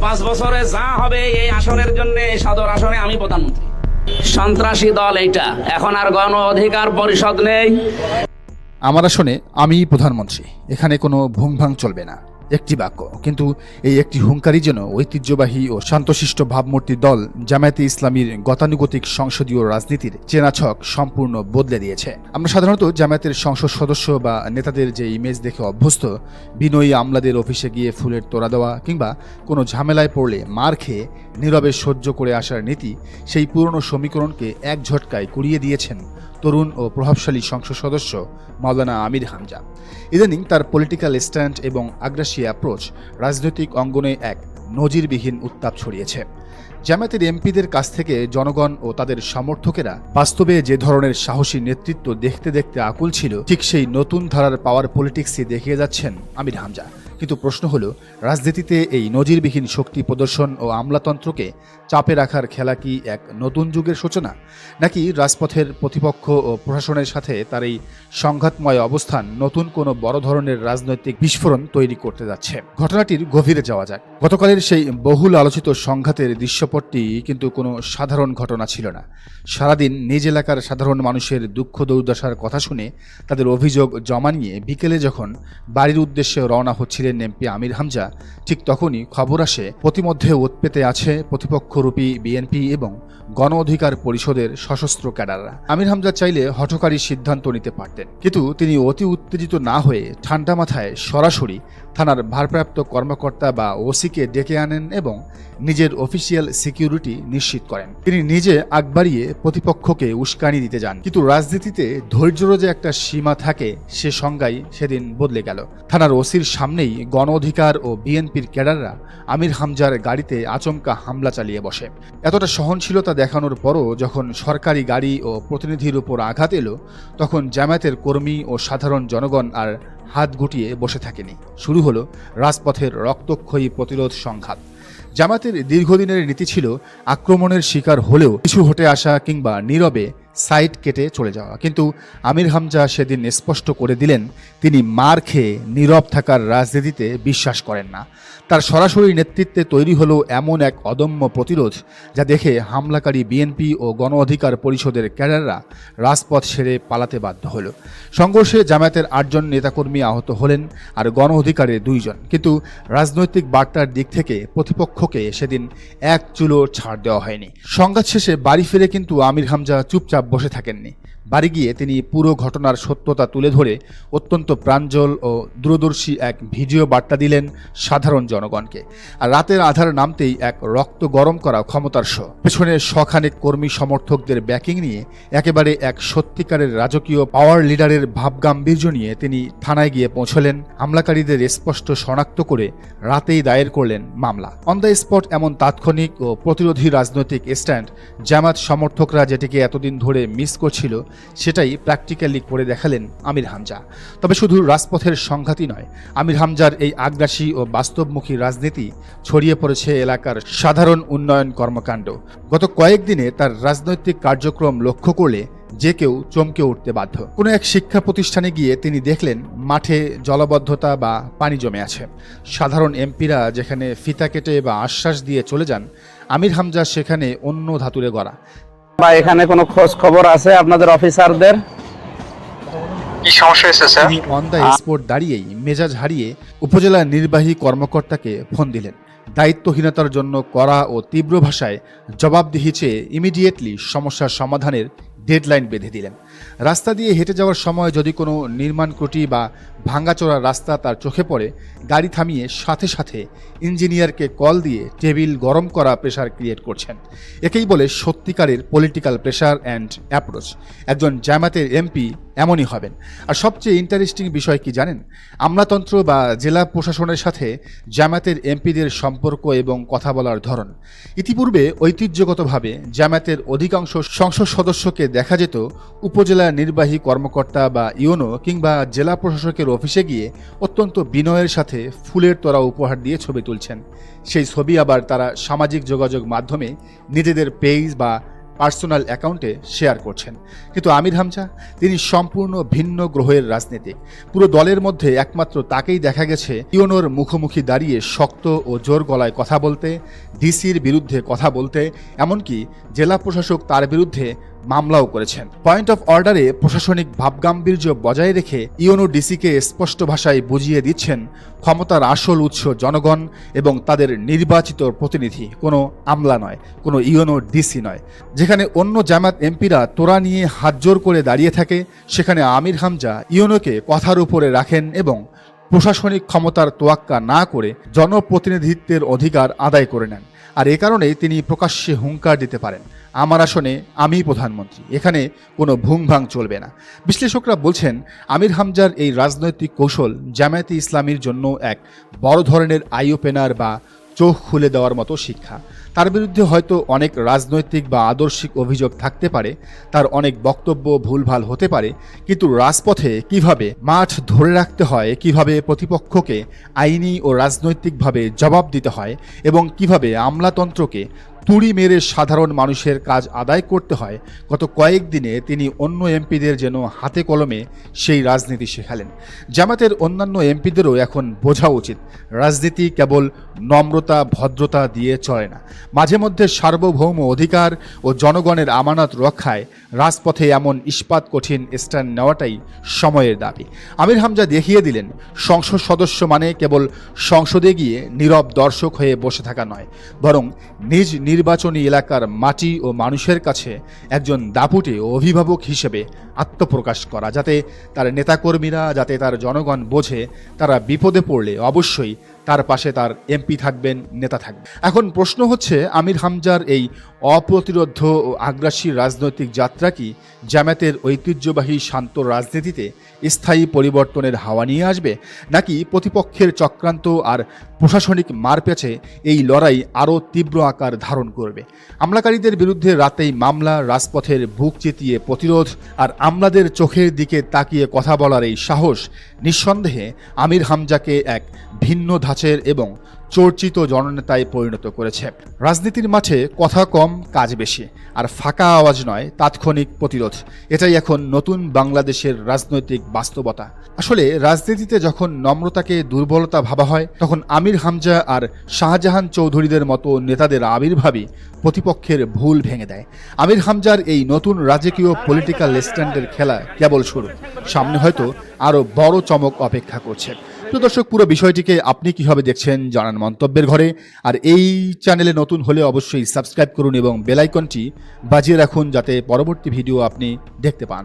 5 বছরে যা হবে এই আসনের জন্য, এই সদর আসনে আমি প্রধানমন্ত্রী। সন্ত্রাসী দল এইটা, এখন আর গণ অধিকার পরিষদ নেই। আমার আসনে আমিই প্রধানমন্ত্রী, এখানে কোনো ভুংভাং চলবে না, একটি বাক্য। কিন্তু এই একটি হুঙ্কারই যেন ঐতিহ্যবাহী ও শান্তশিষ্ট ভাবমূর্তির দল জামায়াতে ইসলামীর গতানুগতিক সংসদীয় রাজনীতির চেনাছক সম্পূর্ণ বদলে দিয়েছে। আমরা সাধারণত জামায়াতের সংসদ সদস্য বা নেতাদের যে ইমেজ দেখে অভ্যস্ত, বিনয়ী আমলাদের অফিসে গিয়ে ফুলের তোড়া দেওয়া কিংবা কোনো ঝামেলায় পড়লে মার খেয়ে নীরবে সহ্য করে আসার নীতি, সেই পুরনো সমীকরণকে এক ঝটকায় কুড়িয়ে দিয়েছেন তরুণ ও প্রভাবশালী সংসদ সদস্য মাওলানা আমির হামজা। ইদানিং তার পলিটিক্যাল স্ট্যান্ড এবং আগ্রাসী অ্যাপ্রোচ রাজনৈতিক অঙ্গনে এক নজিরবিহীন উত্তাপ ছড়িয়েছে। জামায়াতের এমপিদের কাছ থেকে জনগণ ও তাদের সমর্থকেরা বাস্তবে যে ধরনের সাহসী নেতৃত্ব দেখতে দেখতে আকুল ছিল, ঠিক সেই নতুন ধারার পাওয়ার পলিটিক্সই দেখিয়ে যাচ্ছেন আমির হামজা। কিন্তু প্রশ্ন হলো, রাজনীতিতে এই নজিরবিহীন শক্তি প্রদর্শন ও আমলাতন্ত্রকে চাপে রাখার খেলা কি এক নতুন যুগের সূচনা, নাকি রাজপথের প্রতিপক্ষ ও প্রশাসনের সাথে তার এই সংঘাতময় অবস্থান নতুন কোনো বড় ধরনের রাজনৈতিক বিস্ফোরণ তৈরি করতে যাচ্ছে? ঘটনাটির গভীরে যাওয়া যাক। গতকালের সেই বহুল আলোচিত সংঘাতের দৃশ্যপটটি কিন্তু কোনো সাধারণ ঘটনা ছিল না। সারাদিন নিজ এলাকার সাধারণ মানুষের দুঃখ দুর্দশার কথা শুনে তাদের অভিযোগ জমা নিয়ে বিকেলে যখন বাড়ির উদ্দেশ্যে রওনা হচ্ছিলেন এমপি আমির হামজা, ঠিক তখনই খবর আসে প্রতিমধ্যে উৎপেতে আছে প্রতিপক্ষরূপী বিএনপি এবং গণ অধিকার পরিষদের সশস্ত্র ক্যাডাররা। আমির হামজা চাইলে হঠকারী সিদ্ধান্ত নিতে পারতেন, কিন্তু তিনি অতি উত্তেজিত না হয়ে ঠান্ডা মাথায় সরাসরি থানার ভারপ্রাপ্ত কর্মকর্তা বা ওসিকে ডেকে আনেন এবং নিজের অফিসিয়াল সিকিউরিটি নিশ্চিত করেন। তিনি নিজে আগ বাড়িয়ে প্রতিপক্ষকে উস্কানি দিতে যান। কিন্তু রাজনীতিতে ধৈর্যেরও যে একটা সীমা থাকে, সে সংজ্ঞাই সেদিন বদলে গেল। থানার ওসির সামনেই গণ অধিকার ও বিএনপির ক্যাডাররা আমির হামজার গাড়িতে আচমকা হামলা চালিয়ে বসে। এতটা সহনশীলতা দেখানোর পরও যখন সরকারি গাড়ি ও প্রতিনিধির উপর আঘাত এলো, তখন জামায়াতের কর্মী ও সাধারণ জনগণ আর হাত গুটিয়ে বসে থাকেনি। শুরু হলো রাজপথের রক্তক্ষয়ী প্রতিরোধ সংঘাত। জামায়াতের দীর্ঘদিনের নীতি ছিল আক্রমণের শিকার হলেও কিছু হটে আসা কিংবা নীরবে সাইড কেটে চলে যাওয়া। কিন্তু আমির হামজা সেদিন স্পষ্ট করে দিলেন, তিনি মার খেয়ে নীরব থাকার রাজনীতিতে বিশ্বাস করেন না। তার সরাসরি নেতৃত্বে তৈরি হলো এমন এক অদম্য প্রতিরোধ, যা দেখে হামলাকারী বিএনপি ও গণ অধিকার পরিষদের ক্যাডাররা রাজপথ ছেড়ে পালাতে বাধ্য হল। সংঘর্ষে জামায়াতের 8 জন নেতাকর্মী আহত হলেন আর গণ অধিকারের 2 জন। কিন্তু রাজনৈতিক বার্তার দিক থেকে প্রতিপক্ষকে সেদিন এক চুলো ছাড় দেওয়া হয়নি। সংঘাত শেষে বাড়ি ফিরে কিন্তু আমির হামজা চুপচাপ বসে থাকেননি। বাড়ি গিয়ে তিনি পুরো ঘটনার সত্যতা তুলে ধরে অত্যন্ত প্রাঞ্জল ও দূরদর্শী এক ভিডিও বার্তা দিলেন সাধারণ জনগণকে। আর রাতের আধার নামতেই এক রক্ত গরম করা ক্ষমতার শো, পেছনে শখানেক কর্মী সমর্থকদের ব্যাকিং নিয়ে একেবারে এক সত্যিকারের রাজকীয় পাওয়ার লিডারের ভাবগাম্ভীর্য নিয়ে তিনি থানায় গিয়ে পৌঁছলেন। হামলাকারীদের স্পষ্ট শনাক্ত করে রাতেই দায়ের করলেন মামলা। অন দ্য স্পট এমন তাৎক্ষণিক ও প্রতিরোধী রাজনৈতিক স্ট্যান্ড জামায়াত সমর্থকরা যেটিকে এতদিন ধরে মিস করছিল, সেটাই প্র্যাকটিক্যালি করে দেখালেন আমির হামজা। তবে শুধু রাজপথের সংঘাতই নয়, আমির হামজার এই আগ্রাসী ও বাস্তবমুখী রাজনীতি ছড়িয়ে পড়েছে এলাকার সাধারণ উন্নয়ন কর্মকাণ্ড। গত কয়েকদিনে তার রাজনৈতিক কার্যক্রম লক্ষ্য করলে যে কেউ চমকে উঠতে বাধ্য। কোনো এক শিক্ষা প্রতিষ্ঠানে গিয়ে তিনি দেখলেন মাঠে জলাবদ্ধতা বা পানি জমে আছে। সাধারণ এমপিরা যেখানে ফিতা কেটে বা আশ্বাস দিয়ে চলে যান, আমির হামজা সেখানে অন্য ধাতুরে গড়া। বা এখানে কোনো খোঁজ খবর আছে আপনাদের অফিসারদের? কি সমস্যা হয়েছে স্যার? তিনি অন দ্য স্পট দাঁড়িয়েই মেজাজ হারিয়ে উপজেলা নির্বাহী কর্মকর্তাকে ফোন দিলেন। দায়িত্বহীনতার জন্য কড়া ও তীব্র ভাষায় জবাবদিহি চেয়ে ইমিডিয়েটলি সমস্যার সমাধানের ডেডলাইন বেঁধে দিলেন। রাস্তা দিয়ে হেঁটে যাওয়ার সময় যদি কোনো নির্মাণ ত্রুটি বা ভাঙাচোরা রাস্তা তার চোখে পড়ে, গাড়ি থামিয়ে সাথে সাথে ইঞ্জিনিয়ারকে কল দিয়ে টেবিল গরম করা প্রেশার ক্রিয়েট করছেন। একেই বলে সত্যিকারের পলিটিক্যাল প্রেশার অ্যান্ড অ্যাপ্রোচ। একজন জামায়াতের এমপি এমনই হবেন। আর সবচেয়ে ইন্টারেস্টিং বিষয় কি জানেন? আমলাতন্ত্র বা জেলা প্রশাসনের সাথে জামায়াতের এমপিদের সম্পর্ক এবং কথা বলার ধরন। ইতিপূর্বে ঐতিহ্যগতভাবে জামায়াতের অধিকাংশ সংসদ সদস্যকে দেখা যেত উপজেলা নির্বাহী কর্মকর্তা বা ইউনো কিংবা জেলা প্রশাসকের অফিসে গিয়ে অত্যন্ত বিনয়ের সাথে ফুলের তোড়া উপহার দিয়ে ছবি তুলছেন। সেই ছবি আবার তারা সামাজিক যোগাযোগ মাধ্যমে নিজেদের পেজ বা পার্সোনাল অ্যাকাউন্টে শেয়ার করছেন। কিন্তু আমির হামজা তিনি সম্পূর্ণ ভিন্ন গ্রহের রাজনীতিক। পুরো দলের মধ্যে একমাত্র তাকেই দেখা গেছে ইউনোর মুখোমুখি দাঁড়িয়ে শক্ত ও জোর গলায় কথা বলতে, ডিসির বিরুদ্ধে কথা বলতে, এমনকি জেলা প্রশাসক তার বিরুদ্ধে মামলাও করেছেন। পয়েন্ট অফ অর্ডারে প্রশাসনিক ভাবগাম্ভীর্য বজায় রেখে ইউনো ডিসিকে স্পষ্ট ভাষায় বুঝিয়ে দিচ্ছেন ক্ষমতার আসল উৎস জনগণ এবং তাদের নির্বাচিত প্রতিনিধি, কোনো আমলা নয়, কোনো ইউনো ডিসি নয়। যেখানে অন্য জামাত এমপিরা তোড়া নিয়ে হাতজোড় করে দাঁড়িয়ে থাকে, সেখানে আমির হামজা ইউনোকে কথার উপরে রাখেন এবং প্রশাসনিক ক্ষমতার তোয়াক্কা না করে জনপ্রতিনিধিত্বের অধিকার আদায় করে নেন। আর এ কারণেই তিনি প্রকাশ্যে হুঙ্কার দিতে পারেন, আমার আসনে আমিই প্রধানমন্ত্রী, এখানে কোনো ভুংভাং চলবে না। বিশ্লেষকরা বলছেন আমির হামজার এই রাজনৈতিক কৌশল জামায়াতে ইসলামীর জন্য এক বড় ধরনের আই ওপেনার বা চোখ খুলে দেওয়ার মতো শিক্ষা। তার বিরুদ্ধে হয়তো অনেক রাজনৈতিক বা আদর্শিক অভিযোগ থাকতে পারে, তার অনেক বক্তব্য ভুলভাল হতে পারে, কিন্তু রাজপথে কিভাবে মাঠ ধরে রাখতে হয়, কিভাবে প্রতিপক্ষকে আইনি ও রাজনৈতিকভাবে জবাব দিতে হয় এবং কিভাবে আমলাতন্ত্রকে তুড়ি মেরে সাধারণ মানুষের কাজ আদায় করতে হয়, গত কয়েকদিনে তিনি অন্য এমপিদের যেন হাতে কলমে সেই রাজনীতি শেখালেন। জামাতের অন্যান্য এমপিদেরও এখন বোঝা উচিত রাজনীতি কেবল নম্রতা ভদ্রতা দিয়ে চলে না। মাঝে মধ্যে সার্বভৌম অধিকার ও জনগণের আমানত রক্ষায় রাজপথে এমন ইস্পাত কঠিন স্ট্যান্ড নেওয়াটাই সময়ের দাবি। আমির হামজা দেখিয়ে দিলেন সংসদ সদস্য মানে কেবল সংসদে গিয়ে নীরব দর্শক হয়ে বসে থাকা নয়, বরং নিজ নির্বাচনী এলাকার মাটি ও মানুষের কাছে একজন দাপুটে ও অভিভাবক হিসেবে আত্মপ্রকাশ করা, যাতে তার নেতাকর্মীরা, যাতে তার জনগণ বোঝে তারা বিপদে পড়লে অবশ্যই তার পাশে তার এমপি থাকবেন, নেতা থাকবেন। এখন প্রশ্ন হচ্ছে আমির হামজার এই অপ্রতিরোধ্য ও আগ্রাসী রাজনৈতিক যাত্রা কি জামায়াতের ঐতিহ্যবাহী শান্ত রাজনীতিতে স্থায়ী পরিবর্তনের হাওয়া নিয়ে আসবে, নাকি প্রতিপক্ষের চক্রান্ত আর প্রশাসনিক মারপ্যাচে এই লড়াই আরও তীব্র আকার ধারণ করবে? হামলাকারীদের বিরুদ্ধে রাতেই মামলা, রাজপথের বুক চিতিয়ে প্রতিরোধ আর আমলাদের চোখের দিকে তাকিয়ে কথা বলার এই সাহস নিঃসন্দেহে আমির হামজাকে এক ভিন্ন ধাঁচের এবং চর্চিত জননেতায় পরিণত করেছে। রাজনীতির মাঠে কথা কম, কাজ বেশি, আর ফাঁকা আওয়াজ নয়, তাৎক্ষণিক প্রতিরোধ, এটাই এখন নতুন বাংলাদেশের রাজনৈতিক বাস্তবতা। আসলে রাজনীতিতে যখন নম্রতাকে দুর্বলতা ভাবা হয়, তখন আমির হামজা আর শাহজাহান চৌধুরীদের মতো নেতাদের আবির্ভাবই প্রতিপক্ষের ভুল ভেঙে দেয়। আমির হামজার এই নতুন রাজকীয় পলিটিক্যাল স্ট্যান্ডের খেলা কেবল শুরু, সামনে হয়তো আরও বড় চমক অপেক্ষা করছে। তো দর্শক, পুরো বিষয়টিকে আপনি কিভাবে দেখছেন জানান মন্তব্যের ঘরে। আর এই চ্যানেলে নতুন হলে অবশ্যই সাবস্ক্রাইব করুন এবং বেল আইকনটি বাজিয়ে রাখুন, যাতে পরবর্তী ভিডিও আপনি দেখতে পান।